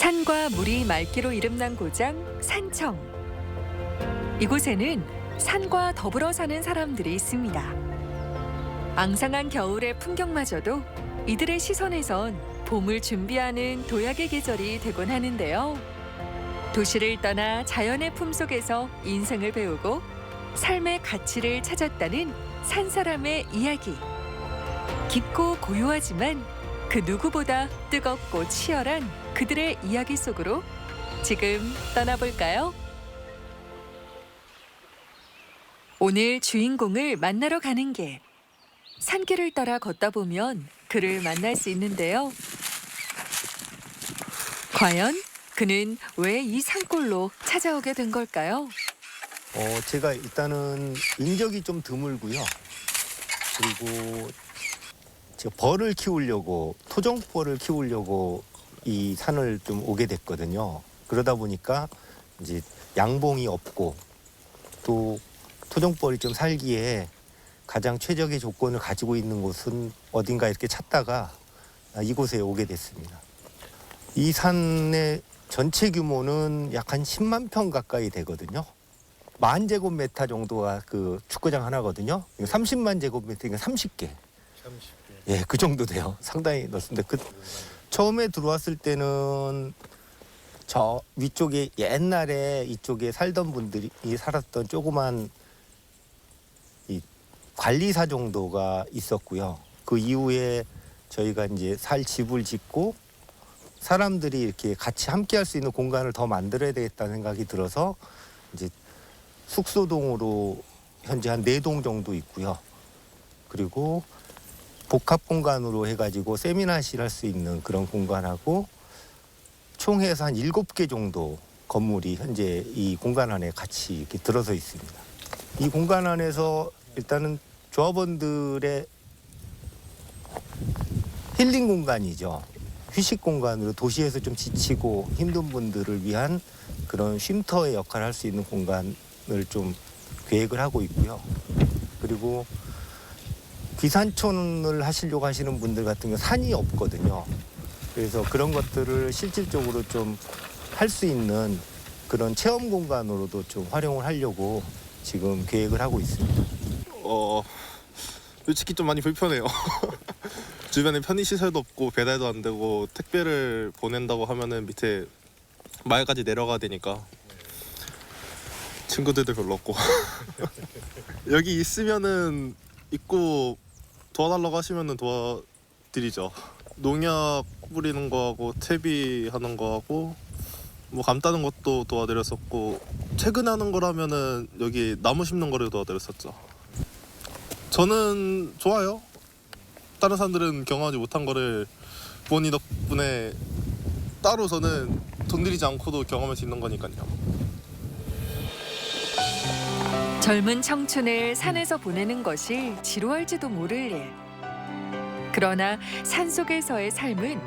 산과 물이 맑기로 이름난 고장 산청. 이곳에는 산과 더불어 사는 사람들이 있습니다. 앙상한 겨울의 풍경마저도 이들의 시선에선 봄을 준비하는 도약의 계절이 되곤 하는데요. 도시를 떠나 자연의 품속에서 인생을 배우고 삶의 가치를 찾았다는 산 사람의 이야기. 깊고 고요하지만 그 누구보다 뜨겁고 치열한 그들의 이야기 속으로 지금 떠나볼까요? 오늘 주인공을 만나러 가는 길. 산길을 따라 걷다 보면 그를 만날 수 있는데요. 과연 그는 왜 이 산골로 찾아오게 된 걸까요? 제가 일단은 인적이 좀 드물고요. 그리고 제가 벌을 키우려고, 토종벌을 키우려고 이 산을 좀 오게 됐거든요. 그러다 보니까 이제 양봉이 없고 또 토종벌이 좀 살기에 가장 최적의 조건을 가지고 있는 곳은 어딘가 이렇게 찾다가 이곳에 오게 됐습니다. 이 산의 전체 규모는 약 한 10만 평 가까이 되거든요. 10,000제곱미터 정도가 그 축구장 하나거든요. 30만 제곱미터니까 30개. 예, 그 정도 돼요. 상당히 넓습니다. 처음에 들어왔을 때는 저 위쪽에 옛날에 이쪽에 살던 분들이 살았던 조그만 이 관리사 정도가 있었고요. 그 이후에 저희가 이제 살 집을 짓고 사람들이 이렇게 같이 함께 할 수 있는 공간을 더 만들어야 되겠다는 생각이 들어서 이제 숙소동으로 현재 한 4동 정도 있고요. 그리고 복합 공간으로 해가지고 세미나실 할 수 있는 그런 공간하고 총 해서 한 7개 정도 건물이 현재 이 공간 안에 같이 이렇게 들어서 있습니다. 이 공간 안에서 일단은 조합원들의 힐링 공간이죠. 휴식 공간으로 도시에서 좀 지치고 힘든 분들을 위한 그런 쉼터의 역할을 할 수 있는 공간을 좀 계획을 하고 있고요. 그리고 귀산촌을 하시려고 하시는 분들 같은 경우 산이 없거든요. 그래서 그런 것들을 실질적으로 좀 할 수 있는 그런 체험 공간으로도 좀 활용을 하려고 지금 계획을 하고 있습니다. 솔직히 좀 많이 불편해요. 주변에 편의시설도 없고 배달도 안 되고 택배를 보낸다고 하면은 밑에 마을까지 내려가야 되니까 친구들도 별로 없고 여기 있으면은 있고 도와달라고 하시면은 도와드리죠. 농약 뿌리는 거하고 퇴비하는 거하고 뭐 감 따는 것도 도와드렸었고 최근에 하는 거라면은 여기 나무 심는 거를 도와드렸었죠. 저는 좋아요. 다른 사람들은 경험하지 못한 거를 부모님 덕분에 따로 저는 돈 들이지 않고도 경험할 수 있는 거니까요. 젊은 청춘을 산에서 보내는 것이 지루할지도 모를 일. 그러나 산속에서의 삶은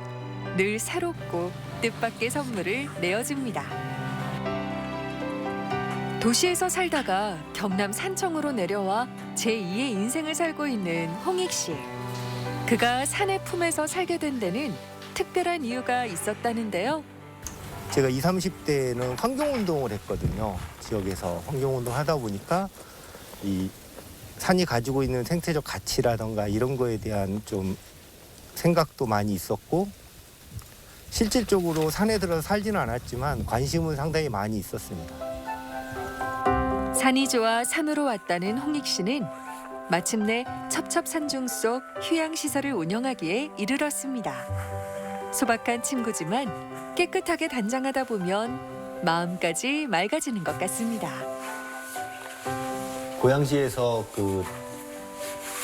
늘 새롭고 뜻밖의 선물을 내어줍니다. 도시에서 살다가 경남 산청으로 내려와 제2의 인생을 살고 있는 홍익 씨. 그가 산의 품에서 살게 된 데는 특별한 이유가 있었다는데요. 제가 20, 30대에는 환경운동을 했거든요. 지역에서 환경운동을 하다 보니까 이 산이 가지고 있는 생태적 가치라던가 이런 거에 대한 좀 생각도 많이 있었고 실질적으로 산에 들어서 살지는 않았지만 관심은 상당히 많이 있었습니다. 산이 좋아 산으로 왔다는 홍익 씨는 마침내 첩첩산중 속 휴양시설을 운영하기에 이르렀습니다. 소박한 친구지만 깨끗하게 단장하다 보면 마음까지 맑아지는 것 같습니다. 고양시에서 그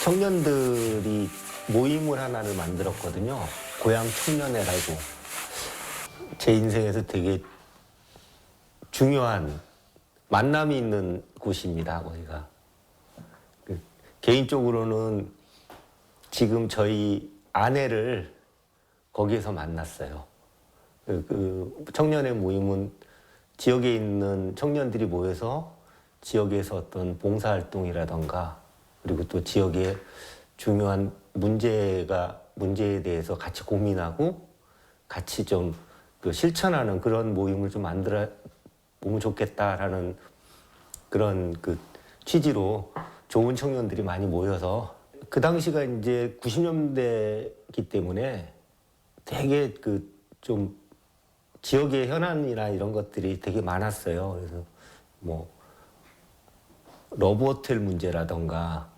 청년들이 모임을 하나를 만들었거든요. 고양 청년회라고. 제 인생에서 되게 중요한 만남이 있는 곳입니다, 거기가. 개인적으로는 지금 저희 아내를 거기에서 만났어요. 그 청년회 모임은 지역에 있는 청년들이 모여서 지역에서 어떤 봉사활동이라던가 그리고 또 지역의 중요한 문제에 대해서 같이 고민하고 같이 좀 그 실천하는 그런 모임을 좀 만들어 보면 좋겠다라는 그런 그 취지로 좋은 청년들이 많이 모여서 그 당시가 이제 90년대이기 때문에 되게 그 좀 지역의 현안이나 이런 것들이 되게 많았어요. 그래서 뭐 러브호텔 문제라던가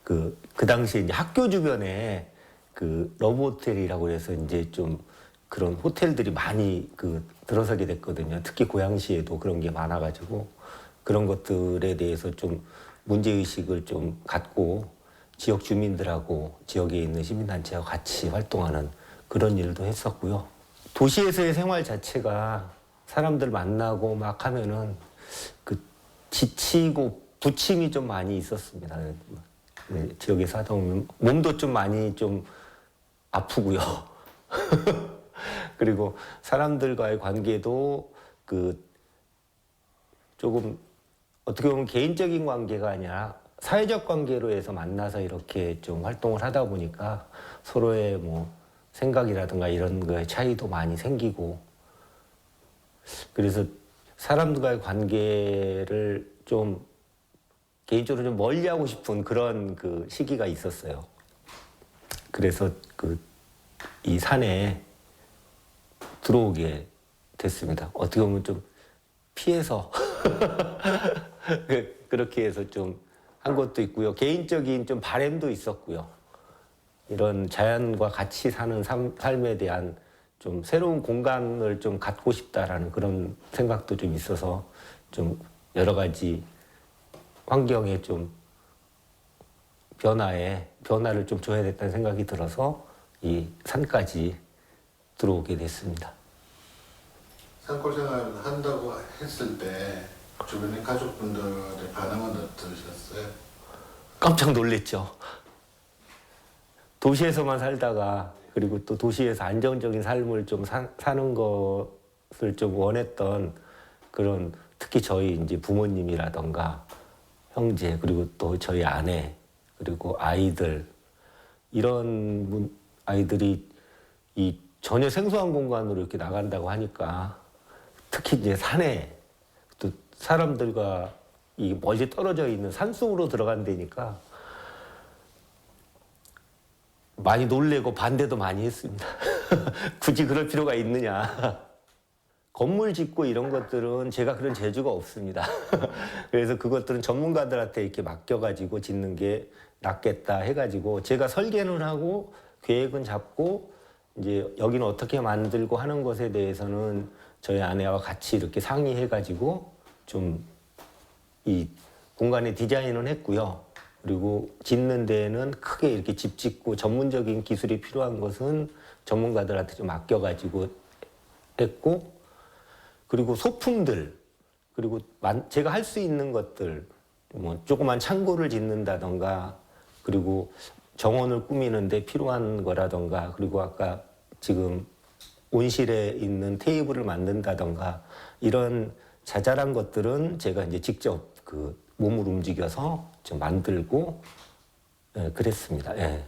그 당시에 이제 학교 주변에 그 러브호텔이라고 해서 이제 좀 그런 호텔들이 많이 그 들어서게 됐거든요. 특히 고양시에도 그런 게 많아가지고 그런 것들에 대해서 좀 문제의식을 좀 갖고 지역 주민들하고 지역에 있는 시민단체와 같이 활동하는 그런 일도 했었고요. 도시에서의 생활 자체가 사람들 만나고 막 하면은 그 지치고 부침이 좀 많이 있었습니다. 네, 지역에 사다 보면 몸도 좀 많이 좀 아프고요. 그리고 사람들과의 관계도 그 조금 어떻게 보면 개인적인 관계가 아니라 사회적 관계로 해서 만나서 이렇게 좀 활동을 하다 보니까 서로의 뭐 생각이라든가 이런 거에 차이도 많이 생기고 그래서 사람들과의 관계를 좀 개인적으로 좀 멀리하고 싶은 그런 그 시기가 있었어요. 그래서 그 이 산에 들어오게 됐습니다. 어떻게 보면 좀 피해서 그렇게 해서 좀 한 것도 있고요. 개인적인 좀 바람도 있었고요. 이런 자연과 같이 사는 삶에 대한 좀 새로운 공간을 좀 갖고 싶다라는 그런 생각도 좀 있어서 좀 여러 가지 환경에 좀 변화를 좀 줘야 됐다는 생각이 들어서 이 산까지 들어오게 됐습니다. 산골 생활을 한다고 했을 때 주변의 가족분들의 반응은 어떠셨어요? 깜짝 놀랐죠. 도시에서만 살다가 그리고 또 도시에서 안정적인 삶을 좀 사는 것을 좀 원했던 그런 특히 저희 이제 부모님이라던가 형제 그리고 또 저희 아내 그리고 아이들 이런 아이들이 이 전혀 생소한 공간으로 이렇게 나간다고 하니까 특히 이제 산에 또 사람들과 이 멀리 떨어져 있는 산속으로 들어간다니까 많이 놀래고 반대도 많이 했습니다. 굳이 그럴 필요가 있느냐. 건물 짓고 이런 것들은 제가 그런 재주가 없습니다. 그래서 그것들은 전문가들한테 이렇게 맡겨가지고 짓는 게 낫겠다 해가지고 제가 설계는 하고 계획은 잡고 이제 여기는 어떻게 만들고 하는 것에 대해서는 저희 아내와 같이 이렇게 상의해가지고 좀 이 공간의 디자인은 했고요. 그리고 짓는 데에는 크게 이렇게 집 짓고 전문적인 기술이 필요한 것은 전문가들한테 좀 맡겨가지고 했고 그리고 소품들 그리고 제가 할 수 있는 것들 뭐 조그만 창고를 짓는다던가 그리고 정원을 꾸미는데 필요한 거라던가 그리고 아까 지금 온실에 있는 테이블을 만든다던가 이런 자잘한 것들은 제가 이제 직접 그 몸을 움직여서 좀 만들고 그랬습니다. 예.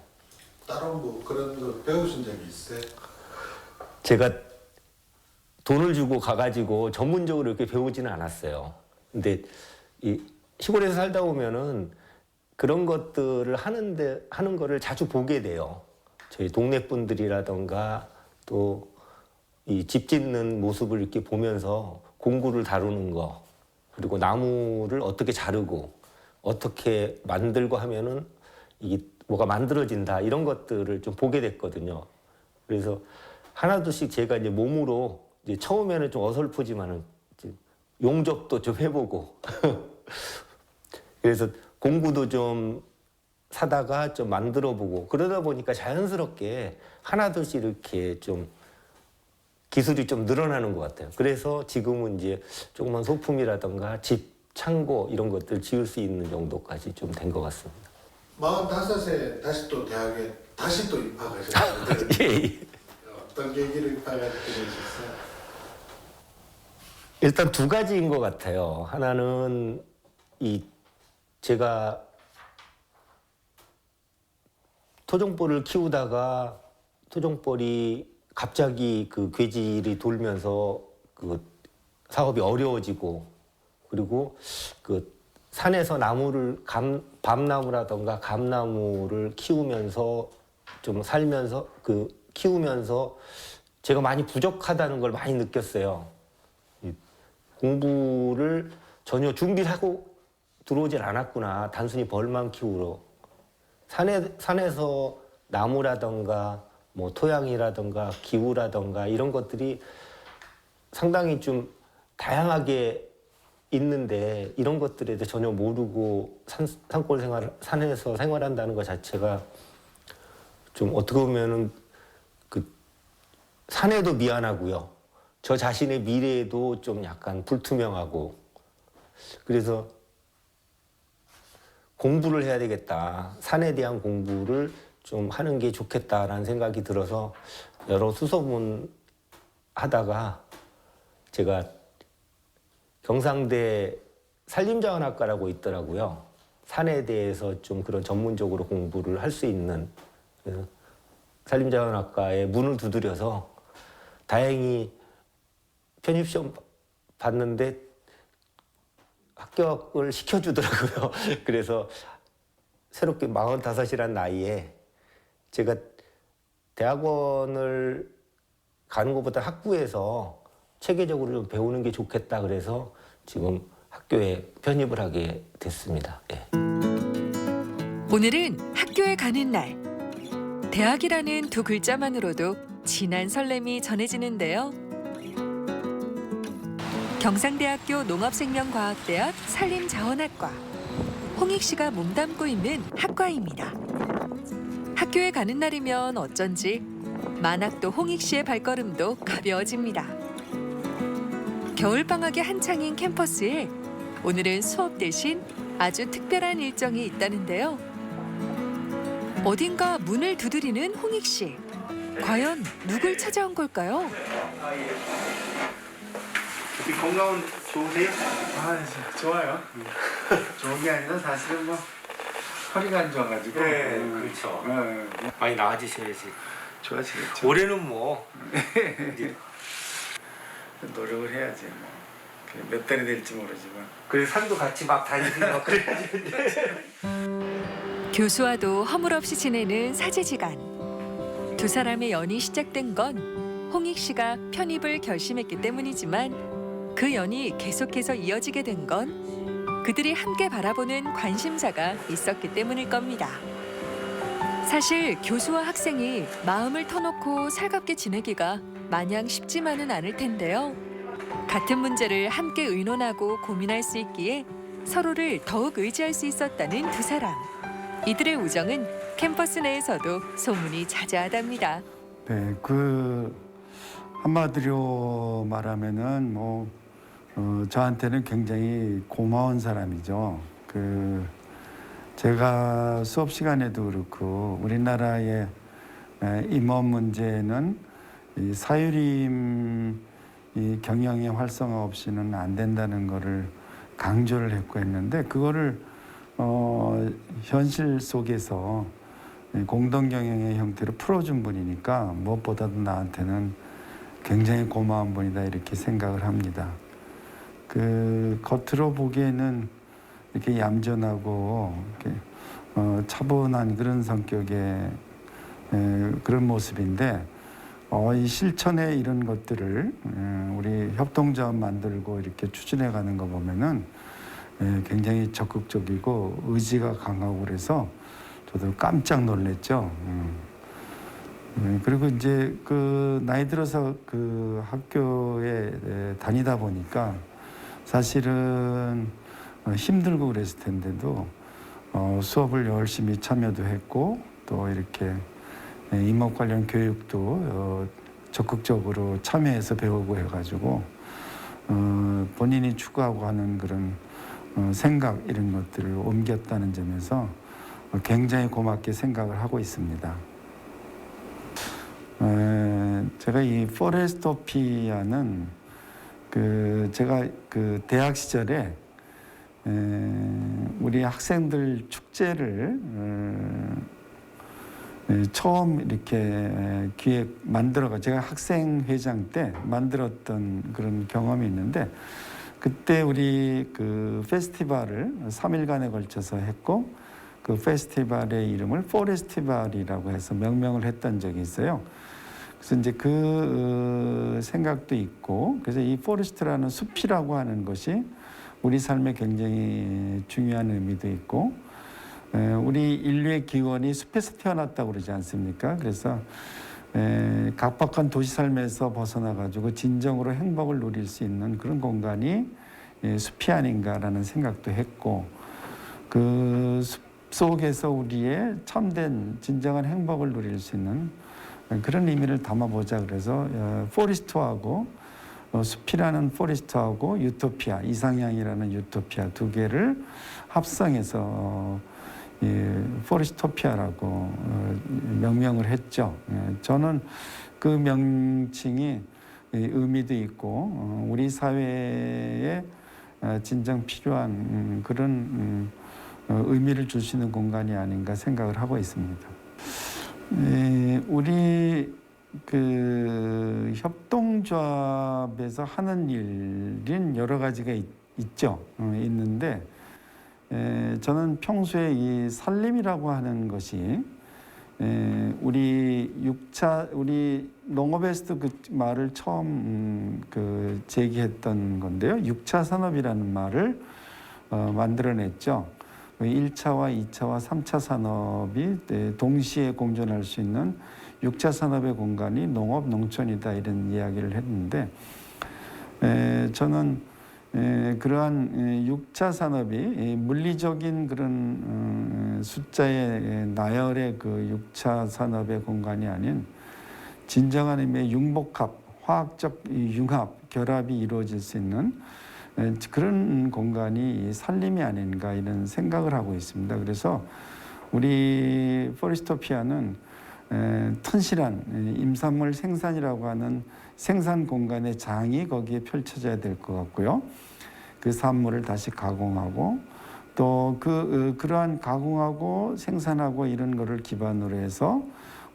따로 뭐 그런 거 배우신 적이 있어요? 제가 돈을 주고 가가지고 전문적으로 이렇게 배우지는 않았어요. 근데 이 시골에서 살다 보면은 그런 것들을 하는 거를 자주 보게 돼요. 저희 동네 분들이라던가 또 이 집 짓는 모습을 이렇게 보면서 공구를 다루는 거 그리고 나무를 어떻게 자르고 어떻게 만들고 하면은 이게 뭐가 만들어진다 이런 것들을 좀 보게 됐거든요. 그래서 하나둘씩 제가 이제 몸으로 이제 처음에는 좀 어설프지만은 용접도 좀 해보고 그래서 공구도 좀 사다가 좀 만들어보고 그러다 보니까 자연스럽게 하나둘씩 이렇게 좀 기술이 좀 늘어나는 것 같아요. 그래서 지금은 이제 조그만 소품이라던가 집, 창고 이런 것들 지을 수 있는 정도까지 좀 된 것 같습니다. 45세 다시 또 대학에 다시 또 입학하셨는데 예. 어떤 계기로 입학하게 되셨어요? 일단 두 가지인 것 같아요. 하나는 이 제가 토종벌을 키우다가 토종벌이 갑자기 그 괴질이 돌면서 그 사업이 어려워지고 그리고 그 산에서 나무를 밤나무라던가 감나무를 키우면서 좀 살면서 그 키우면서 제가 많이 부족하다는 걸 많이 느꼈어요. 공부를 전혀 준비를 하고 들어오질 않았구나. 단순히 벌만 키우러. 산에서 나무라던가 뭐 토양이라던가 기후라던가 이런 것들이 상당히 좀 다양하게 있는데 이런 것들에 대해 전혀 모르고 산골 생활, 산에서 생활한다는 것 자체가 좀 어떻게 보면은 그 산에도 미안하고요. 저 자신의 미래에도 좀 약간 불투명하고 그래서 공부를 해야 되겠다. 산에 대한 공부를 좀 하는 게 좋겠다라는 생각이 들어서 여러 수소문 하다가 제가 경상대 산림자원학과라고 있더라고요. 산에 대해서 좀 그런 전문적으로 공부를 할 수 있는 그래서 산림자원학과에 문을 두드려서 다행히 편입시험 봤는데 합격을 시켜주더라고요. 그래서 새롭게 45이란 나이에 제가 대학원을 가는 것보다 학부에서 체계적으로 좀 배우는 게 좋겠다 그래서 지금 학교에 편입을 하게 됐습니다. 예. 오늘은 학교에 가는 날. 대학이라는 두 글자만으로도 진한 설렘이 전해지는데요. 경상대학교 농업생명과학대학 산림자원학과. 홍익 씨가 몸담고 있는 학과입니다. 학교에 가는 날이면 어쩐지 만학도 홍익 씨의 발걸음도 가벼워집니다. 겨울방학이 한창인 캠퍼스에 오늘은 수업 대신 아주 특별한 일정이 있다는데요. 어딘가 문을 두드리는 홍익 씨. 과연 누굴 찾아온 걸까요? 건강은 좋으세요? 좋아요. 좋은 게 아니라 사실은 뭐 허리가 안 좋아가지고. 그렇죠. 많이 나아지셔야지. 좋아지겠죠. 올해는 뭐 노력을 해야지 뭐. 몇 달이 될지 모르지만. 그 산도 같이 막 다니고 막 그래야지. 교수와도 허물없이 지내는 사제지간. 두 사람의 연이 시작된 건 홍익 씨가 편입을 결심했기 때문이지만 그 연이 계속해서 이어지게 된 건 그들이 함께 바라보는 관심사가 있었기 때문일 겁니다. 사실 교수와 학생이 마음을 터놓고 살갑게 지내기가 마냥 쉽지만은 않을 텐데요. 같은 문제를 함께 의논하고 고민할 수 있기에 서로를 더욱 의지할 수 있었다는 두 사람. 이들의 우정은 캠퍼스 내에서도 소문이 자자하답니다. 네, 그 한마디로 말하면은 저한테는 굉장히 고마운 사람이죠. 제가 수업 시간에도 그렇고 우리나라의 임원 문제는 이 사유림 이 경영의 활성화 없이는 안 된다는 거를 강조를 했고 했는데 그거를 현실 속에서 공동 경영의 형태로 풀어준 분이니까 무엇보다도 나한테는 굉장히 고마운 분이다 이렇게 생각을 합니다. 겉으로 보기에는 이렇게 얌전하고 이렇게 차분한 그런 성격의 그런 모습인데 이 실천에 이런 것들을 우리 협동조합 만들고 이렇게 추진해가는 거 보면은 굉장히 적극적이고 의지가 강하고 그래서 저도 깜짝 놀랐죠. 그리고 이제 나이 들어서 학교에 다니다 보니까 사실은 힘들고 그랬을 텐데도 수업을 열심히 참여도 했고 또 이렇게 임업 관련 교육도 적극적으로 참여해서 배우고 해가지고 본인이 추구하고 하는 그런 생각 이런 것들을 옮겼다는 점에서 굉장히 고맙게 생각을 하고 있습니다. 제가 이 포레스토피아는 제가 대학 시절에 우리 학생들 축제를 처음 이렇게 기획 만들어가 제가 학생 회장 때 만들었던 그런 경험이 있는데 그때 우리 그 페스티벌을 3일간에 걸쳐서 했고 그 페스티벌의 이름을 포레스티벌이라고 해서 명명을 했던 적이 있어요. 그래서 이제 그 생각도 있고 그래서 이 포레스트라는 숲이라고 하는 것이 우리 삶에 굉장히 중요한 의미도 있고 우리 인류의 기원이 숲에서 태어났다고 그러지 않습니까? 그래서 각박한 도시 삶에서 벗어나 가지고 진정으로 행복을 누릴 수 있는 그런 공간이 숲이 아닌가라는 생각도 했고 그 숲 속에서 우리의 참된 진정한 행복을 누릴 수 있는 그런 의미를 담아보자 그래서 포레스트하고 숲이라는 포레스트하고 유토피아 이상향이라는 유토피아 두 개를 합성해서 포레스토피아라고 명명을 했죠. 저는 그 명칭이 의미도 있고 우리 사회에 진정 필요한 그런 의미를 줄 수 있는 공간이 아닌가 생각을 하고 있습니다. 우리 그 협동조합에서 하는 일은 여러 가지가 있죠. 있는데 저는 평소에 이 산림이라고 하는 것이 우리 우리 농업에서도 그 말을 처음 그 제기했던 건데요. 6차 산업이라는 말을 만들어냈죠. 1차와 2차와 3차 산업이 동시에 공존할 수 있는 6차 산업의 공간이 농업, 농촌이다 이런 이야기를 했는데 저는 그러한 6차 산업이 물리적인 그런 숫자의 나열의 그 6차 산업의 공간이 아닌 진정한 의미의 융복합, 화학적 융합, 결합이 이루어질 수 있는 그런 공간이 산림이 아닌가 이런 생각을 하고 있습니다. 그래서 우리 포레스토피아는 튼실한 임산물 생산이라고 하는 생산 공간의 장이 거기에 펼쳐져야 될 것 같고요. 그 산물을 다시 가공하고 또 그러한 가공하고 생산하고 이런 거를 기반으로 해서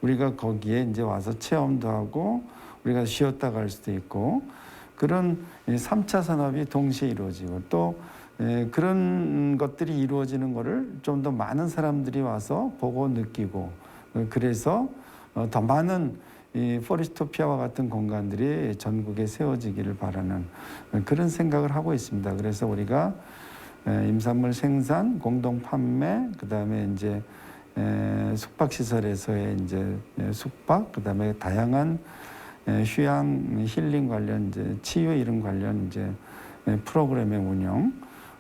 우리가 거기에 이제 와서 체험도 하고 우리가 쉬었다 갈 수도 있고 그런 3차 산업이 동시에 이루어지고 또 그런 것들이 이루어지는 거를 좀 더 많은 사람들이 와서 보고 느끼고 그래서 더 많은 이 포레스토피아와 같은 공간들이 전국에 세워지기를 바라는 그런 생각을 하고 있습니다. 그래서 우리가 임산물 생산, 공동 판매, 그다음에 이제 숙박시설에서의 이제 숙박, 그다음에 다양한 휴양, 힐링 관련 이제 치유 이런 관련 이제 프로그램의 운영,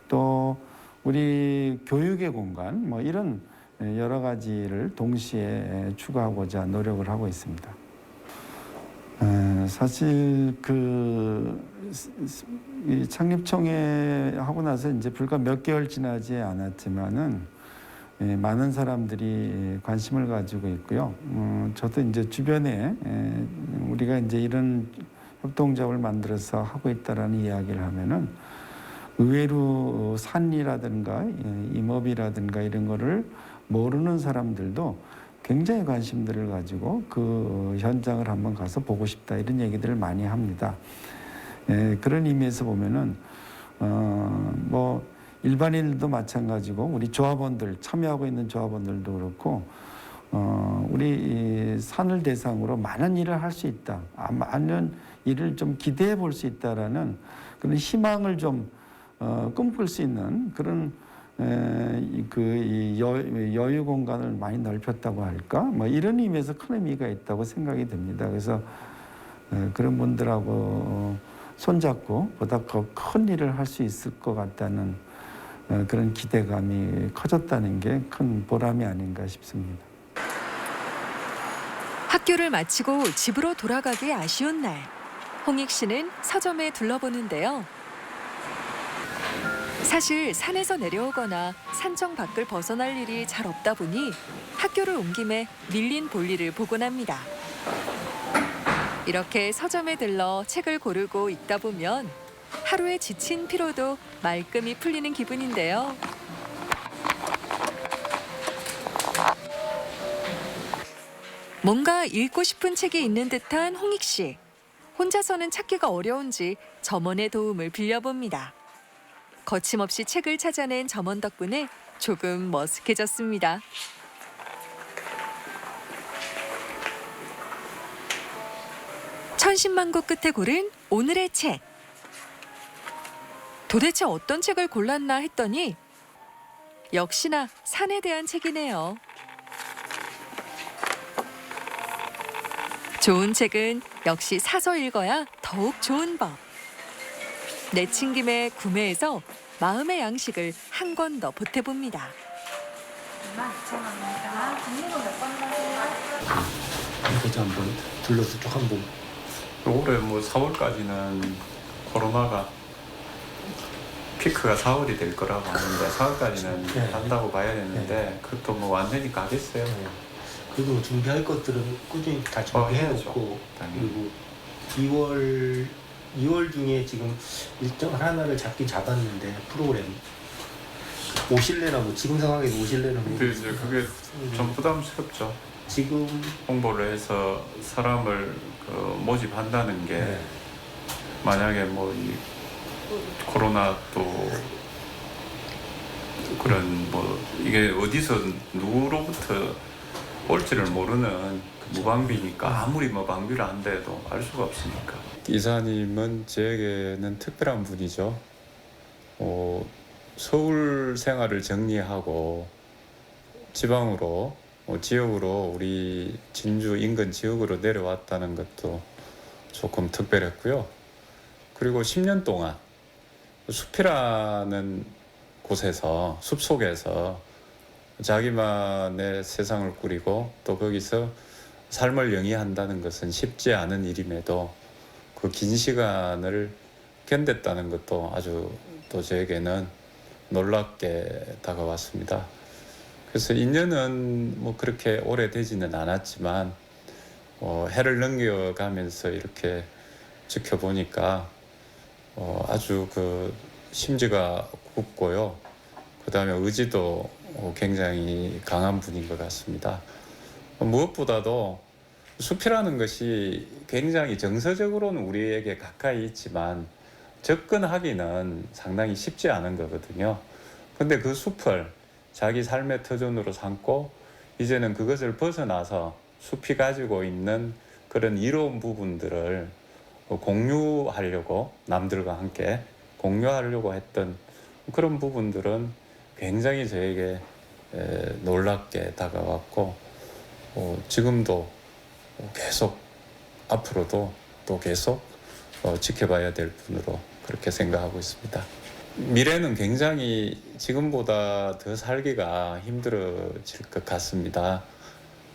또 우리 교육의 공간 뭐 이런 여러 가지를 동시에 추구하고자 노력을 하고 있습니다. 사실 이 창립총회 하고 나서 이제 불과 몇 개월 지나지 않았지만은 많은 사람들이 관심을 가지고 있고요. 저도 이제 주변에 우리가 이제 이런 협동조합을 만들어서 하고 있다라는 이야기를 하면은 의외로 산이라든가 임업이라든가 이런 거를 모르는 사람들도 굉장히 관심들을 가지고 그 현장을 한번 가서 보고 싶다 이런 얘기들을 많이 합니다. 그런 의미에서 보면은 뭐 일반인들도 마찬가지고 우리 조합원들 참여하고 있는 조합원들도 그렇고 우리 산을 대상으로 많은 일을 할 수 있다, 많은 일을 좀 기대해 볼 수 있다라는 그런 희망을 좀 꿈꿀 수 있는 그런 여유 공간을 많이 넓혔다고 할까? 뭐 이런 의미에서 큰 의미가 있다고 생각이 됩니다. 그래서 그런 분들하고 손잡고 보다 더 큰 일을 할 수 있을 것 같다는 그런 기대감이 커졌다는 게 큰 보람이 아닌가 싶습니다. 학교를 마치고 집으로 돌아가기 아쉬운 날, 홍익 씨는 서점에 둘러보는데요. 사실 산에서 내려오거나 산청 밖을 벗어날 일이 잘 없다 보니 학교를 온 김에 밀린 볼일을 보곤 합니다. 이렇게 서점에 들러 책을 고르고 읽다 보면 하루의 지친 피로도 말끔히 풀리는 기분인데요. 뭔가 읽고 싶은 책이 있는 듯한 홍익 씨. 혼자서는 찾기가 어려운지 점원의 도움을 빌려봅니다. 거침없이 책을 찾아낸 점원 덕분에 조금 머쓱해졌습니다. 천신만고 끝에 고른 오늘의 책. 도대체 어떤 책을 골랐나 했더니 역시나 산에 대한 책이네요. 좋은 책은 역시 사서 읽어야 더욱 좋은 법. 내친 김에 구매해서 마음의 양식을 한 권 더 보태봅니다. 22,000원입니다. 국민은 몇번 가세요? 이것도 한번 둘러서 쭉 한번. 올해 뭐 4월까지는 코로나가 피크가 4월이 될 거라고 하는데 4월까지는 네. 한다고 봐야 되는데 그것도 뭐 완전히 가겠어요. 그리고 준비할 것들은 꾸준히 다 준비해놓고 당연히. 그리고 2월 중에 지금 일정을 하나를 잡긴 잡았는데 프로그램 오실래나 뭐 지금 상황에서 오실래나 뭐 근데 이제 그게 좀 부담스럽죠. 지금 홍보를 해서 사람을 모집한다는 게 네. 만약에 뭐 이 코로나 또 그런 뭐 이게 어디서 누구로부터 올지를 모르는 그 무방비니까 아무리 뭐 방비를 한대도 알 수가 없으니까. 이사님은 저에게는 특별한 분이죠. 서울 생활을 정리하고 지방으로 지역으로 우리 진주 인근 지역으로 내려왔다는 것도 조금 특별했고요. 그리고 10년 동안 숲이라는 곳에서 숲속에서 자기만의 세상을 꾸리고 또 거기서 삶을 영위한다는 것은 쉽지 않은 일임에도 그 긴 시간을 견뎠다는 것도 아주 또 저에게는 놀랍게 다가왔습니다. 그래서 인연은 뭐 그렇게 오래되지는 않았지만 해를 넘겨가면서 이렇게 지켜보니까 아주 그 심지가 굽고요. 그 다음에 의지도 굉장히 강한 분인 것 같습니다. 무엇보다도 숲이라는 것이 굉장히 정서적으로는 우리에게 가까이 있지만 접근하기는 상당히 쉽지 않은 거거든요. 근데 그 숲을 자기 삶의 터전으로 삼고 이제는 그것을 벗어나서 숲이 가지고 있는 그런 이로운 부분들을 공유하려고 남들과 함께 공유하려고 했던 그런 부분들은 굉장히 저에게 놀랍게 다가왔고 지금도 계속 앞으로도 또 계속 지켜봐야 될 분으로 그렇게 생각하고 있습니다. 미래는 굉장히 지금보다 더 살기가 힘들어질 것 같습니다.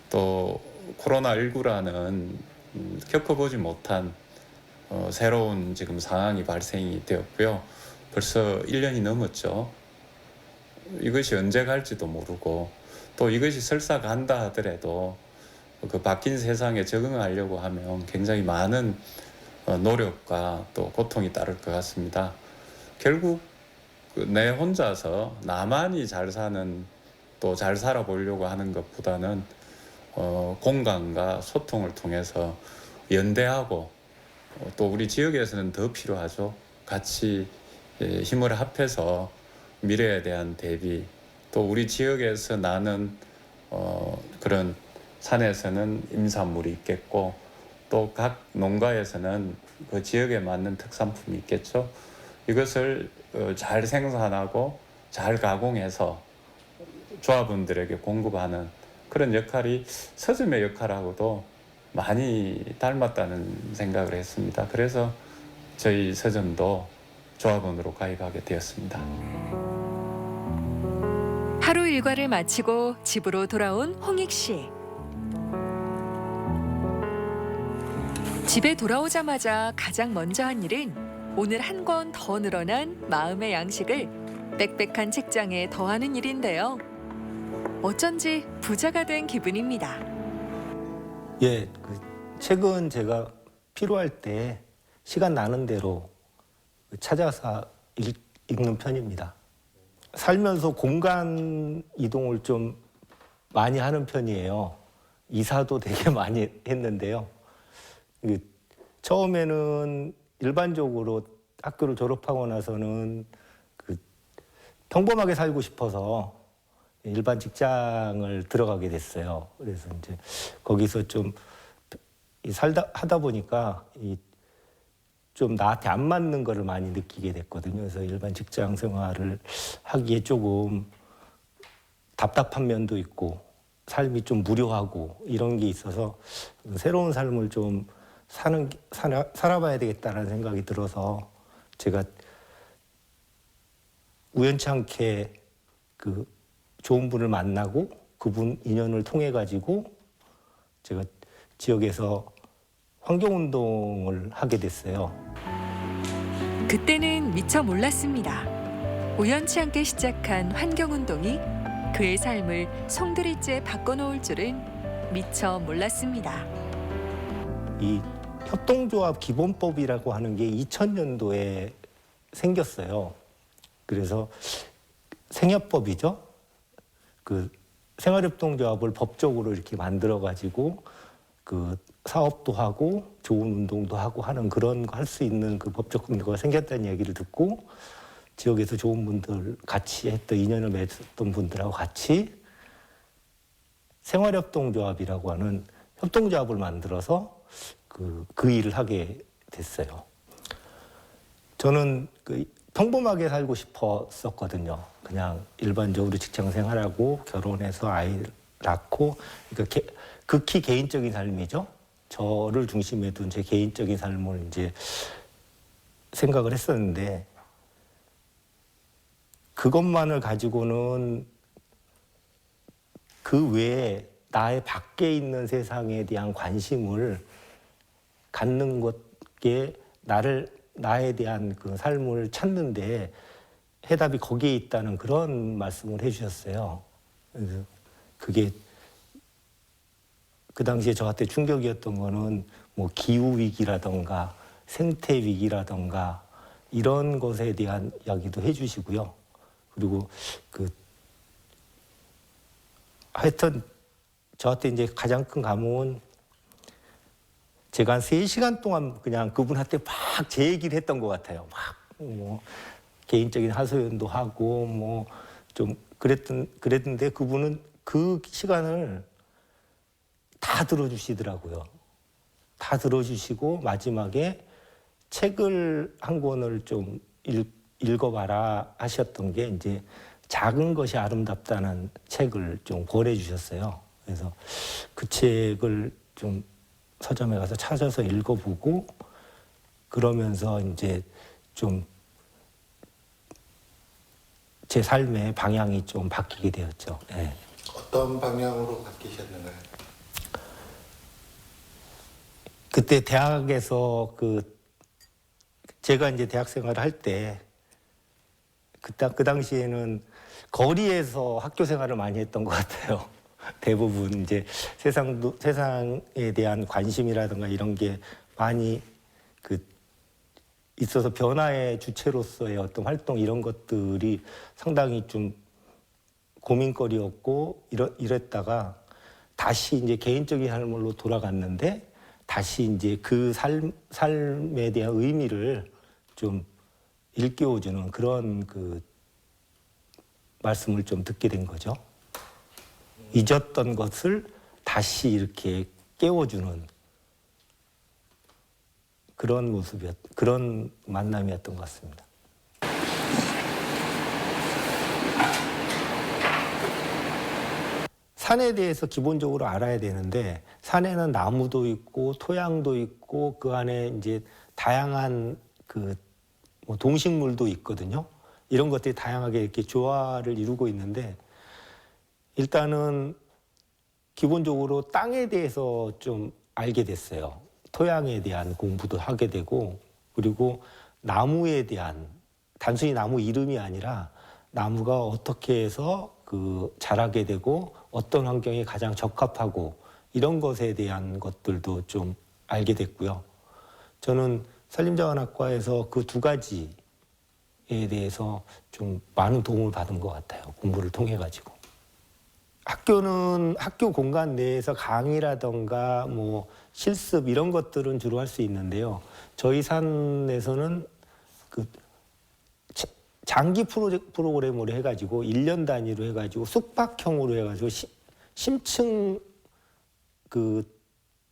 또 코로나19라는 겪어보지 못한 새로운 지금 상황이 발생이 되었고요. 벌써 1년이 넘었죠. 이것이 언제 갈지도 모르고 또 이것이 설사 간다 하더라도 그 바뀐 세상에 적응하려고 하면 굉장히 많은 노력과 또 고통이 따를 것 같습니다. 결국 내 혼자서 나만이 잘 사는 또 잘 살아보려고 하는 것보다는 공간과 소통을 통해서 연대하고 또 우리 지역에서는 더 필요하죠. 같이 힘을 합해서 미래에 대한 대비 또 우리 지역에서 나는 그런 산에서는 임산물이 있겠고 또 각 농가에서는 그 지역에 맞는 특산품이 있겠죠. 이것을 잘 생산하고 잘 가공해서 조합원들에게 공급하는 그런 역할이 서점의 역할하고도 많이 닮았다는 생각을 했습니다. 그래서 저희 서점도 조합원으로 가입하게 되었습니다. 하루 일과를 마치고 집으로 돌아온 홍익 씨. 집에 돌아오자마자 가장 먼저 한 일은 오늘 한 권 더 늘어난 마음의 양식을 빽빽한 책장에 더하는 일인데요. 어쩐지 부자가 된 기분입니다. 예, 그 책은 제가 필요할 때 시간 나는 대로 찾아서 읽는 편입니다. 살면서 공간 이동을 좀 많이 하는 편이에요. 이사도 되게 많이 했는데요. 처음에는 일반적으로 학교를 졸업하고 나서는 평범하게 살고 싶어서 일반 직장을 들어가게 됐어요. 그래서 이제 거기서 좀 하다 보니까 좀 나한테 안 맞는 거를 많이 느끼게 됐거든요. 그래서 일반 직장 생활을 하기에 조금 답답한 면도 있고 삶이 좀 무료하고 이런 게 있어서 새로운 삶을 좀 살아봐야 되겠다라는 생각이 들어서 제가 우연치 않게 좋은 분을 만나고 그분 인연을 통해 가지고 제가 지역에서 환경운동을 하게 됐어요. 그때는 미처 몰랐습니다. 우연치 않게 시작한 환경운동이 그의 삶을 송두리째 바꿔놓을 줄은 미처 몰랐습니다. 이 협동조합 기본법이라고 하는 게 2000년도에 생겼어요. 그래서 생협법이죠. 생활협동조합을 법적으로 이렇게 만들어가지고 사업도 하고 좋은 운동도 하고 하는 그런 거 할 수 있는 법적 근거가 생겼다는 얘기를 듣고 지역에서 좋은 분들 같이 했던 인연을 맺었던 분들하고 같이 생활협동조합이라고 하는 협동조합을 만들어서 그 일을 하게 됐어요. 저는 평범하게 살고 싶었었거든요. 그냥 일반적으로 직장 생활하고 결혼해서 아이 낳고 그러니까 극히 개인적인 삶이죠. 저를 중심에 둔 제 개인적인 삶을 이제 생각을 했었는데 그것만을 가지고는 그 외에 나의 밖에 있는 세상에 대한 관심을 갖는 것에 나에 대한 삶을 찾는데 해답이 거기에 있다는 그런 말씀을 해주셨어요. 그래서 그게 그 당시에 저한테 충격이었던 거는 뭐 기후 위기라던가 생태 위기라던가 이런 것에 대한 이야기도 해주시고요. 그리고 하여튼 저한테 이제 가장 큰 감흥은 제가 한 3시간 동안 그냥 그분한테 막 제 얘기를 했던 것 같아요. 막 개인적인 하소연도 하고 뭐 좀 그랬는데 그분은 그 시간을 다 들어주시더라고요. 다 들어주시고 마지막에 책을 한 권을 좀 읽어봐라 하셨던 게 이제 작은 것이 아름답다는 책을 좀 권해 주셨어요. 그래서 그 책을 좀 서점에 가서 찾아서 읽어보고 그러면서 이제 좀 제 삶의 방향이 좀 바뀌게 되었죠. 네. 어떤 방향으로 바뀌셨는가요? 그때 대학에서 제가 이제 대학 생활을 할 때 그 당시에는 거리에서 학교 생활을 많이 했던 것 같아요. 대부분 이제 세상에 대한 관심이라든가 이런 게 많이 있어서 변화의 주체로서의 어떤 활동 이런 것들이 상당히 좀 고민거리였고 이랬다가 다시 이제 개인적인 삶으로 돌아갔는데 다시 이제 그 삶에 대한 의미를 좀 일깨워주는 그런 말씀을 좀 듣게 된 거죠. 잊었던 것을 다시 이렇게 깨워주는 그런 만남이었던 것 같습니다. 산에 대해서 기본적으로 알아야 되는데 산에는 나무도 있고 토양도 있고 그 안에 이제 다양한 뭐 동식물도 있거든요. 이런 것들이 다양하게 이렇게 조화를 이루고 있는데 일단은 기본적으로 땅에 대해서 좀 알게 됐어요. 토양에 대한 공부도 하게 되고 그리고 나무에 대한 단순히 나무 이름이 아니라 나무가 어떻게 해서 자라게 되고 어떤 환경에 가장 적합하고 이런 것에 대한 것들도 좀 알게 됐고요. 저는 산림자원학과에서 그 두 가지에 대해서 좀 많은 도움을 받은 것 같아요. 공부를 통해 가지고. 학교는 학교 공간 내에서 강의라던가 뭐 실습 이런 것들은 주로 할 수 있는데요. 저희 산에서는 그 장기 프로그램으로 해가지고 1년 단위로 해가지고 숙박형으로 해가지고 심층 그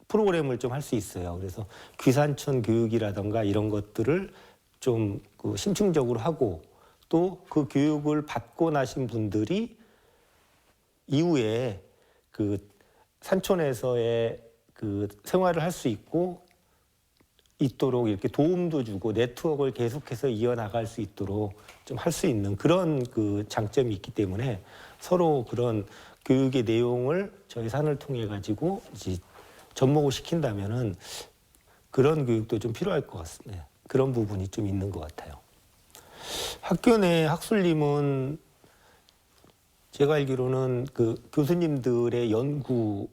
프로그램을 좀 할 수 있어요. 그래서 귀산촌 교육이라던가 이런 것들을 좀 그 심층적으로 하고 또 그 교육을 받고 나신 분들이 이후에 그 산촌에서의 그 생활을 할 수 있도록 이렇게 도움도 주고 네트워크를 계속해서 이어나갈 수 있도록 좀 할 수 있는 그런 그 장점이 있기 때문에 서로 그런 교육의 내용을 저희 산을 통해 가지고 이제 접목을 시킨다면은 그런 교육도 좀 필요할 것 같습니다. 그런 부분이 좀 있는 것 같아요. 학교 내 학술림은 제가 알기로는 그 교수님들의 연구를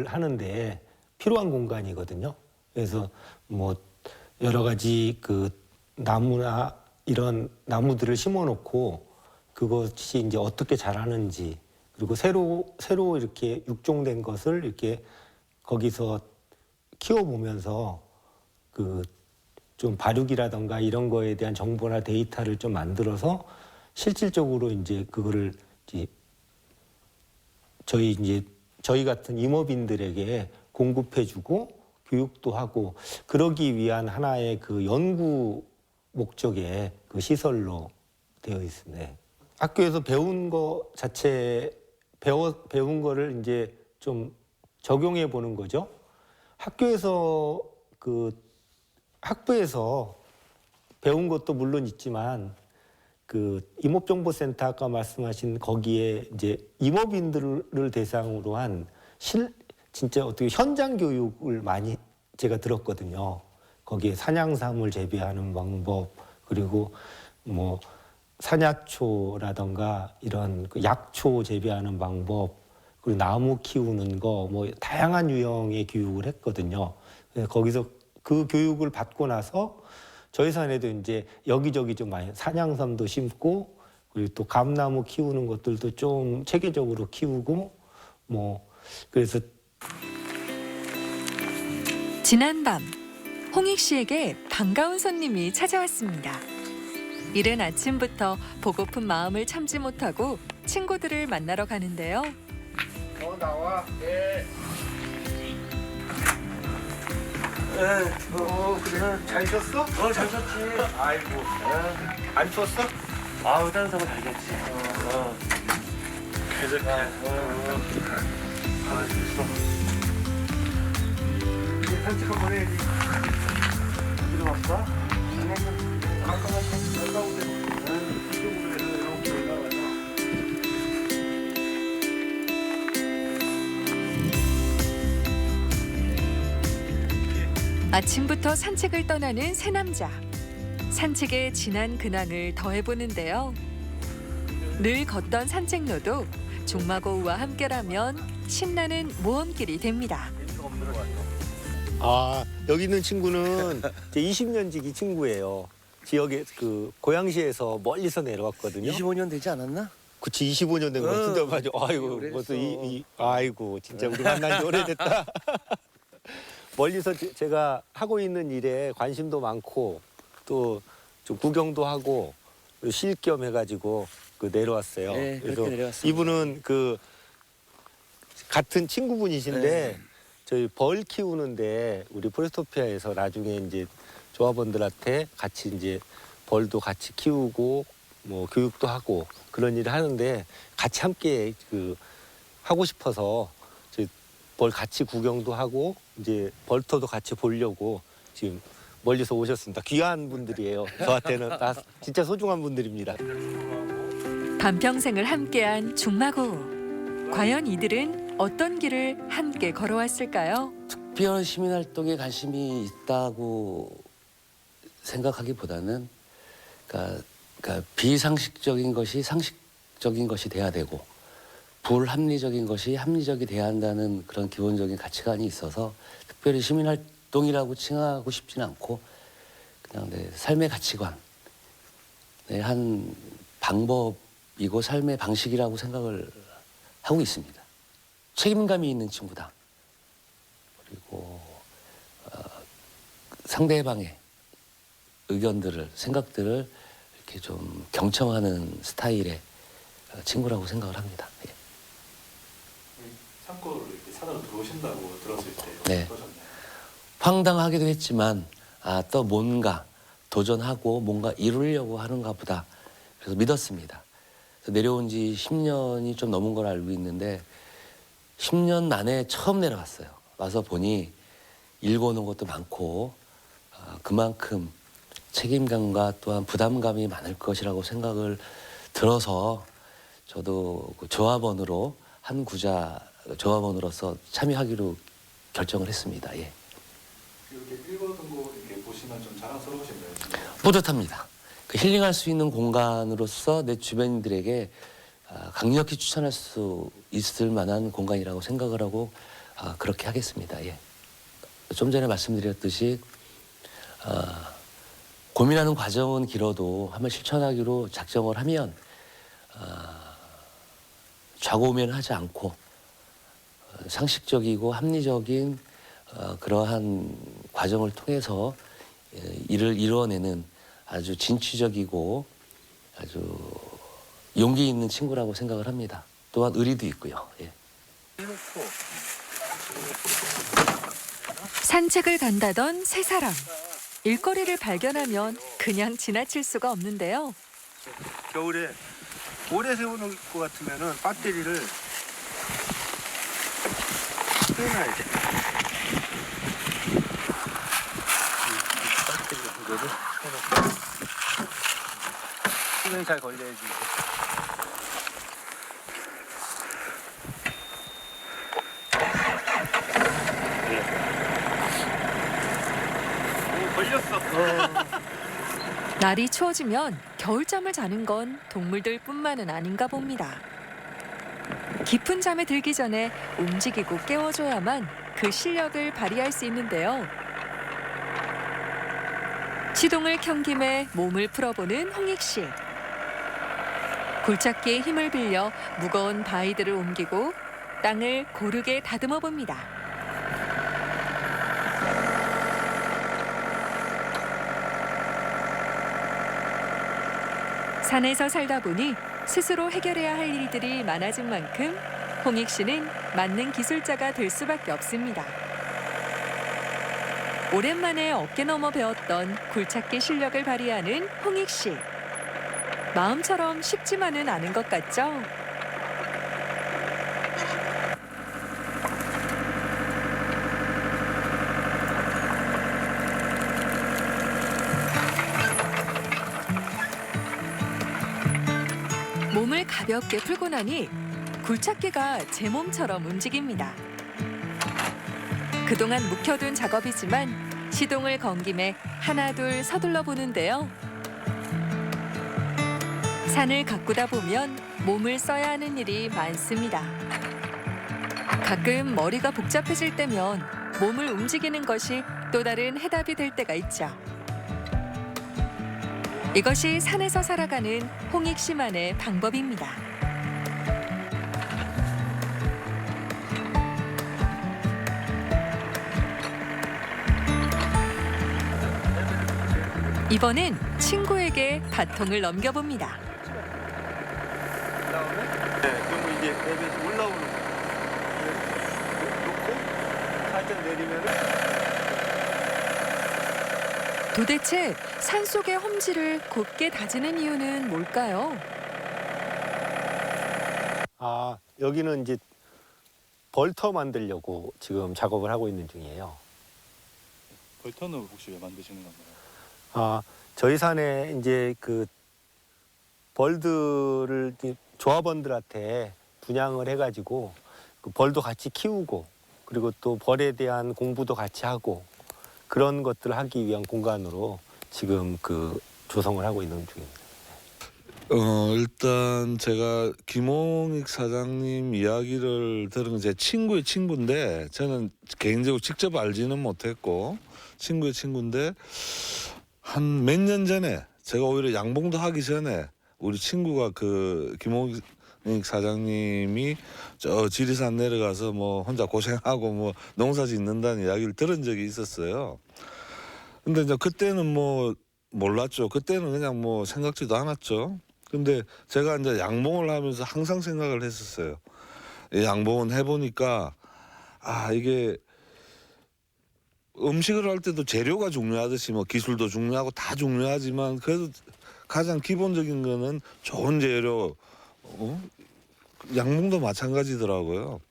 하는데 필요한 공간이거든요. 그래서 뭐 여러 가지 그 나무나 이런 나무들을 심어놓고 그것이 이제 어떻게 자라는지 그리고 새로 이렇게 육종된 것을 이렇게 거기서 키워보면서 그 좀 발육이라던가 이런 거에 대한 정보나 데이터를 좀 만들어서 실질적으로 이제 그거를 이제 저희 같은 임업인들에게 공급해주고 교육도 하고 그러기 위한 하나의 그 연구 목적의 그 시설로 되어 있습니다. 학교에서 배운 거 자체 배운 거를 이제 좀 적용해 보는 거죠. 학교에서 그 학부에서 배운 것도 물론 있지만 그 임업정보센터 아까 말씀하신 거기에 이제 임업인들을 대상으로 한 진짜 어떻게 현장 교육을 많이 제가 들었거든요. 거기에 산양삼을 재배하는 방법 그리고 뭐 산야초라던가 이런 그 약초 재배하는 방법 그리고 나무 키우는 거 뭐 다양한 유형의 교육을 했거든요. 그래서 거기서 그 교육을 받고 나서 저희 산에도 이제 여기저기 좀 많이 산양삼도 심고 그리고 또 감나무 키우는 것들도 좀 체계적으로 키우고 뭐 그래서 지난밤 홍익 씨에게 반가운 손님이 찾아왔습니다. 이른 아침부터 보고픈 마음을 참지 못하고 친구들을 만나러 가는데요. 나와. 예. 그래. 잘 쉬었어? 잘 쳤지. 아이고. 안 추웠어? 아우 다른 사람 잘 쳤지. 이제 산책 한번 해야지. 어디로 왔어? 가까워서 올라오대. 이쪽으로 해서 이렇게 올라가서. 아침부터 산책을 떠나는 세 남자. 산책에 진한 근황을 더해보는데요. 늘 걷던 산책로도 중마고우와 함께라면 신나는 모험길이 됩니다. 아 여기 있는 친구는 제 20년 지기 친구예요. 지역에 그 고양시에서 멀리서 내려왔거든요. 25년 되지 않았나? 그치 25년 된 거 진짜 맞아. 아이고 벌써 아이고 진짜 우리 만난 지 오래됐다. 멀리서 제가 하고 있는 일에 관심도 많고 또 좀 구경도 하고 쉴 겸 해가지고 그 내려왔어요. 네, 그래서 그렇게 내려왔습니다. 이분은 그 같은 친구분이신데 네. 저희 벌 키우는데 우리 포레스토피아에서 나중에 이제 조합원들한테 같이 이제 벌도 같이 키우고 뭐 교육도 하고 그런 일을 하는데 같이 함께 그 하고 싶어서 저희 벌 같이 구경도 하고 이제 벌터도 같이 보려고 지금 멀리서 오셨습니다. 귀한 분들이에요. 저한테는 다 진짜 소중한 분들입니다. 반평생을 함께한 중마고우. 과연 이들은 어떤 길을 함께 걸어왔을까요? 특별 시민활동에 관심이 있다고 생각하기보다는 그러니까 비상식적인 것이 상식적인 것이 돼야 되고 불합리적인 것이 합리적이 돼야 한다는 그런 기본적인 가치관이 있어서 특별히 시민활동이라고 칭하고 싶지는 않고 그냥 내 삶의 가치관, 한 방법이 모습이고 삶의 방식이라고 생각을 하고 있습니다. 책임감이 있는 친구다. 그리고 상대방의 의견들을, 생각들을 이렇게 좀 경청하는 스타일의 친구라고 생각을 합니다. 예. 참고로 이렇게 산으로 들어오신다고 들었을 때 네. 어떠셨나요? 황당하기도 했지만 또 뭔가 도전하고 뭔가 이루려고 하는가 보다. 그래서 믿었습니다. 그래서 내려온 지 10년이 좀 넘은 걸 알고 있는데 10년 만에 처음 내려왔어요. 와서 보니 일궈놓은 것도 많고 그만큼 책임감과 또한 부담감이 많을 것이라고 생각을 들어서 저도 그 조합원으로 한 구자 조합원으로서 참여하기로 결정을 했습니다. 예. 이렇게 읽어둔 거 이렇게 보시면 좀 자랑스러우신가요? 뿌듯합니다. 그 힐링할 수 있는 공간으로서 내 주변인들에게 강력히 추천할 수 있을 만한 공간이라고 생각을 하고 그렇게 하겠습니다. 예. 좀 전에 말씀드렸듯이 고민하는 과정은 길어도 한번 실천하기로 작정을 하면 좌고우면하지 않고 상식적이고 합리적인 그러한 과정을 통해서 일을 이루어내는 아주 진취적이고 아주 용기 있는 친구라고 생각을 합니다. 또한 의리도 있고요. 예. 산책을 간다던 세 사람. 일거리를 발견하면 그냥 지나칠 수가 없는데요. 겨울에 오래 세우는 것 같으면은 배터리를 빼놔야 돼. 배터리 한 개를 빼놓고 시간이 잘 걸려야지. 날이 추워지면 겨울잠을 자는 건 동물들뿐만은 아닌가 봅니다. 깊은 잠에 들기 전에 움직이고 깨워줘야만 그 실력을 발휘할 수 있는데요. 시동을 켠 김에 몸을 풀어보는 홍익 씨. 굴착기의 힘을 빌려 무거운 바위들을 옮기고 땅을 고르게 다듬어 봅니다. 산에서 살다 보니 스스로 해결해야 할 일들이 많아진 만큼 홍익 씨는 만능 기술자가 될 수밖에 없습니다. 오랜만에 어깨 넘어 배웠던 굴착기 실력을 발휘하는 홍익 씨. 마음처럼 쉽지만은 않은 것 같죠? 몸을 가볍게 풀고 나니 굴착기가 제 몸처럼 움직입니다. 그동안 묵혀둔 작업이지만 시동을 건 김에 하나둘 서둘러 보는데요. 산을 가꾸다 보면 몸을 써야 하는 일이 많습니다. 가끔 머리가 복잡해질 때면 몸을 움직이는 것이 또 다른 해답이 될 때가 있죠. 이것이 산에서 살아가는 홍익 씨만의 방법입니다. 이번엔 친구에게 바통을 넘겨봅니다. 그러면 이제 랩에서 올라오는 거 놓고 살짝 내리면은 도대체 산속의 험지를 곧게 다지는 이유는 뭘까요? 아, 여기는 이제 벌터 만들려고 지금 작업을 하고 있는 중이에요. 벌터는 혹시 왜 만드시는 건가요? 아, 저희 산에 이제 그 벌들을 이제 조합원들한테 분양을 해가지고 그 벌도 같이 키우고 그리고 또 벌에 대한 공부도 같이 하고 그런 것들을 하기 위한 공간으로 지금 그 조성을 하고 있는 중입니다. 일단 제가 김홍익 사장님 이야기를 들은 제 친구의 친구인데 저는 개인적으로 직접 알지는 못했고 친구의 친구인데 한 몇 년 전에 제가 오히려 양봉도 하기 전에 우리 친구가 그 김홍익 사장님이 저 지리산 내려가서 뭐 혼자 고생하고 뭐 농사 짓는다는 이야기를 들은 적이 있었어요. 근데 이제 그때는 뭐 몰랐죠. 그때는 그냥 뭐 생각지도 않았죠. 근데 제가 이제 양봉을 하면서 항상 생각을 했었어요. 이 양봉은 해보니까 아 이게 음식을 할 때도 재료가 중요하듯이 뭐 기술도 중요하고 다 중요하지만 그래도 가장 기본적인 거는 좋은 재료, 양봉도 마찬가지더라고요.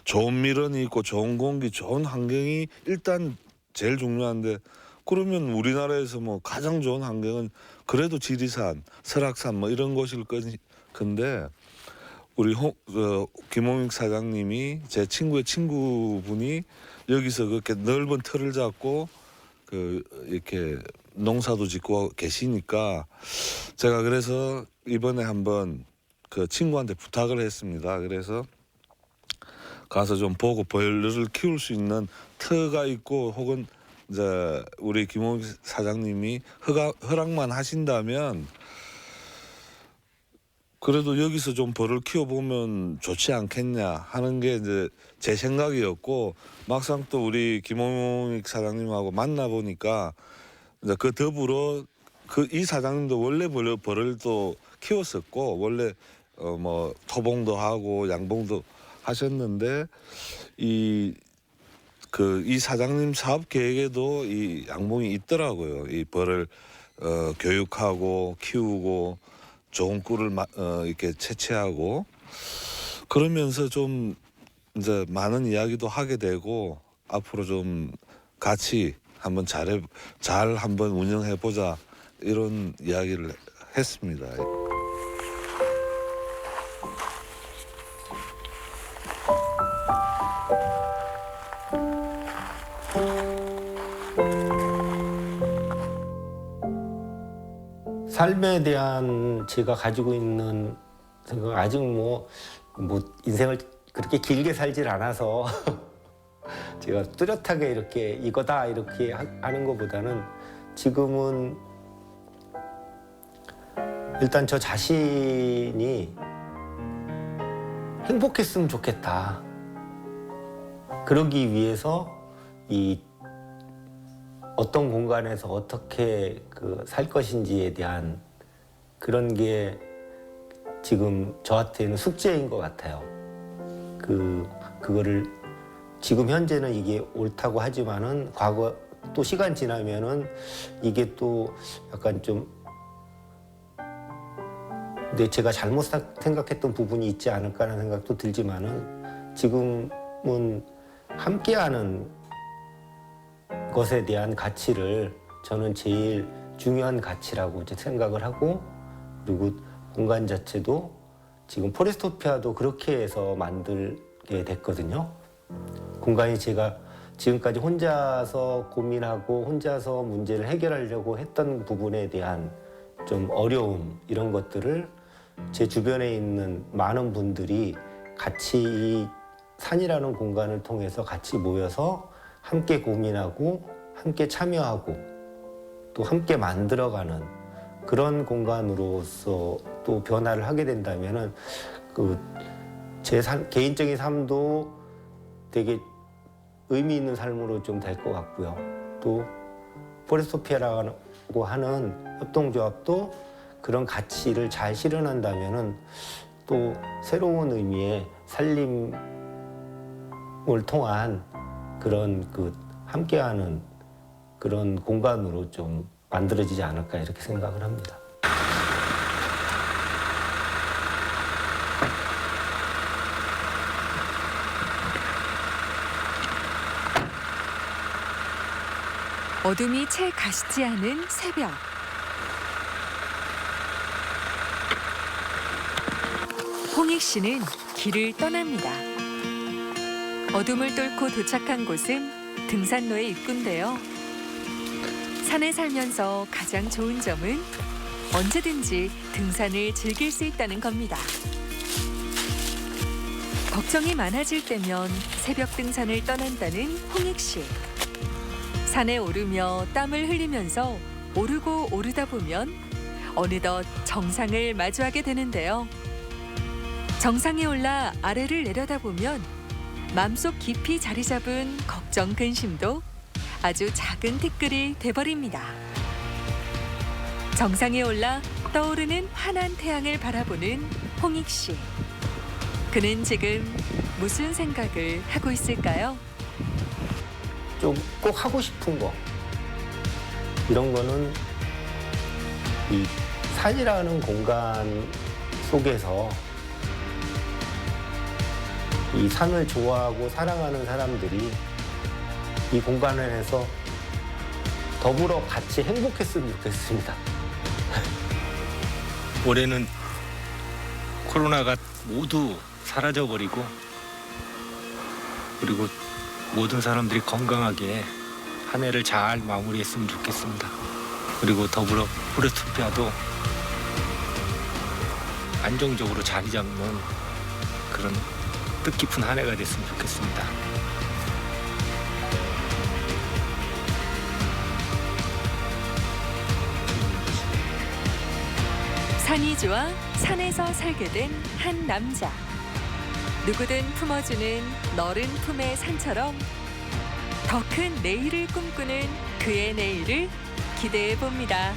좋은 밀원이 있고 좋은 공기, 좋은 환경이 일단 제일 중요한데 그러면 우리나라에서 뭐 가장 좋은 환경은 그래도 지리산, 설악산 뭐 이런 곳일 건데 우리 김홍익 사장님이 제 친구의 친구분이 여기서 그렇게 넓은 틀을 잡고 그 이렇게 농사도 짓고 계시니까 제가 그래서 이번에 한번 그 친구한테 부탁을 했습니다. 그래서 가서 좀 보고 벌을 키울 수 있는 터가 있고 혹은 이제 우리 김홍익 사장님이 허락만 하신다면 그래도 여기서 좀 벌을 키워보면 좋지 않겠냐 하는 게 이제 제 생각이었고 막상 또 우리 김홍익 사장님하고 만나보니까 이제 그 더불어 이 사장님도 원래 벌을 또 키웠었고 원래 뭐 토봉도 하고 양봉도 하셨는데 이 사장님 사업 계획에도 이 양봉이 있더라고요. 이 벌을 교육하고 키우고 좋은 꿀을 이렇게 채취하고 그러면서 좀 이제 많은 이야기도 하게 되고 앞으로 좀 같이 한번 잘 한번 운영해 보자 이런 이야기를 했습니다. 삶에 대한 제가 가지고 있는 생각 아직 뭐 인생을 그렇게 길게 살질 않아서 제가 뚜렷하게 이렇게 이거다 이렇게 하는 것보다는 지금은 일단 저 자신이 행복했으면 좋겠다. 그러기 위해서 이 어떤 공간에서 어떻게 살 것인지에 대한 그런 게 지금 저한테는 숙제인 것 같아요. 그거를 지금 현재는 이게 옳다고 하지만은 과거 또 시간 지나면은 이게 또 약간 좀 근데 제가 잘못 생각했던 부분이 있지 않을까 하는 생각도 들지만은 지금은 함께하는 것에 대한 가치를 저는 제일 중요한 가치라고 이제 생각을 하고 그리고 공간 자체도 지금 포레스토피아도 그렇게 해서 만들게 됐거든요. 공간이 제가 지금까지 혼자서 고민하고 혼자서 문제를 해결하려고 했던 부분에 대한 좀 어려움 이런 것들을 제 주변에 있는 많은 분들이 같이 이 산이라는 공간을 통해서 같이 모여서 함께 고민하고 함께 참여하고 또 함께 만들어가는 그런 공간으로서 또 변화를 하게 된다면은 제 개인적인 삶도 되게 의미 있는 삶으로 좀 될 것 같고요. 또 포레스토피아라고 하는 협동조합도 그런 가치를 잘 실현한다면은 또 새로운 의미의 살림을 통한 그런 함께하는 그런 공간으로 좀 만들어지지 않을까 이렇게 생각을 합니다. 어둠이 채 가시지 않은 새벽. 홍익 씨는 길을 떠납니다. 어둠을 뚫고 도착한 곳은 등산로의 입구인데요. 산에 살면서 가장 좋은 점은 언제든지 등산을 즐길 수 있다는 겁니다. 걱정이 많아질 때면 새벽 등산을 떠난다는 홍익 씨. 산에 오르며 땀을 흘리면서 오르고 오르다 보면 어느덧 정상을 마주하게 되는데요. 정상에 올라 아래를 내려다보면 맘속 깊이 자리 잡은 걱정 근심도 아주 작은 티끌이 돼버립니다. 정상에 올라 떠오르는 환한 태양을 바라보는 홍익 씨. 그는 지금 무슨 생각을 하고 있을까요? 좀 꼭 하고 싶은 거 이런 거는 이 산이라는 공간 속에서 이 산을 좋아하고 사랑하는 사람들이 이 공간에서 더불어 같이 행복했으면 좋겠습니다. 올해는 코로나가 모두 사라져버리고 그리고 모든 사람들이 건강하게 한 해를 잘 마무리했으면 좋겠습니다. 그리고 더불어 포레스토피아도 안정적으로 자리 잡는 그런 뜻깊은 한 해가 됐으면 좋겠습니다. 산이 좋아 산에서 살게 된 한 남자. 누구든 품어주는 너른 품의 산처럼 더 큰 내일을 꿈꾸는 그의 내일을 기대해 봅니다.